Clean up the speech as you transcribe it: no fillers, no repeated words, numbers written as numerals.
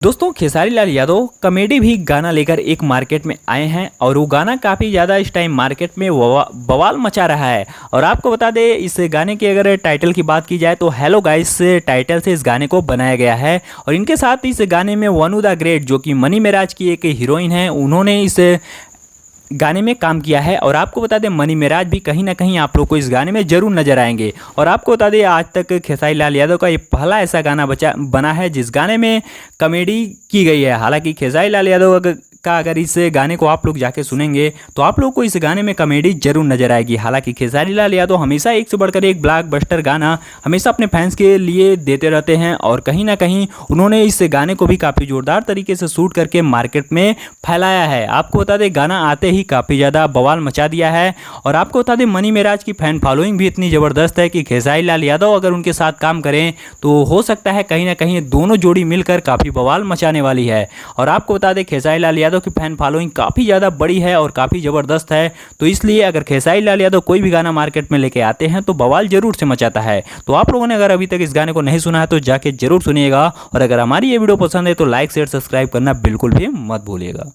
दोस्तों खेसारी लाल यादव कॉमेडी भी गाना लेकर एक मार्केट में आए हैं और वो गाना काफ़ी ज़्यादा इस टाइम मार्केट में बवाल मचा रहा है। और आपको बता दें इस गाने की अगर टाइटल की बात की जाए तो हेलो गाइस टाइटल से इस गाने को बनाया गया है। और इनके साथ इस गाने में वनु द ग्रेट जो कि मनी मेराज की एक हीरोइन है उन्होंने इस गाने में काम किया है। और आपको बता दें मनी मेराज भी कहीं ना कहीं आप लोग को इस गाने में जरूर नजर आएंगे। और आपको बता दें आज तक खेसारी लाल यादव का ये पहला ऐसा गाना बना है जिस गाने में कॉमेडी की गई है। हालांकि खेसारी लाल यादव अगर इस गाने को आप लोग जाके सुनेंगे तो आप लोग को इस गाने में कॉमेडी जरूर नजर आएगी। हालांकि खेसारी लाल यादव हमेशा एक से बढ़कर एक ब्लॉकबस्टर गाना हमेशा अपने फैंस के लिए देते रहते हैं और कहीं ना कहीं उन्होंने इस गाने को भी काफ़ी ज़ोरदार तरीके से शूट करके मार्केट में फैलाया है। आपको बता दें गाना आते ही काफ़ी ज़्यादा बवाल मचा दिया है। और आपको बता दें मनी मेराज की फ़ैन फॉलोइंग भी इतनी ज़बरदस्त है कि खेसारी लाल यादव अगर उनके साथ काम करें तो हो सकता है कहीं ना कहीं दोनों जोड़ी मिलकर काफ़ी बवाल मचाने वाली है। और आपको बता दें खेसारी लाल यादव की फैन फॉलोइंग काफ़ी ज़्यादा बड़ी है और काफ़ी ज़बरदस्त है। तो इसलिए अगर खेसारी लाल यादव कोई भी गाना मार्केट में लेके आते हैं तो बवाल जरूर से मचाता है। तो आप लोगों ने अगर अभी तक इस गाने को नहीं सुना है तो जाके जरूर सुनिएगा। और अगर हमारी ये वीडियो पसंद है तो लाइक शेयर सब्सक्राइब करना बिल्कुल भी मत भूलिएगा।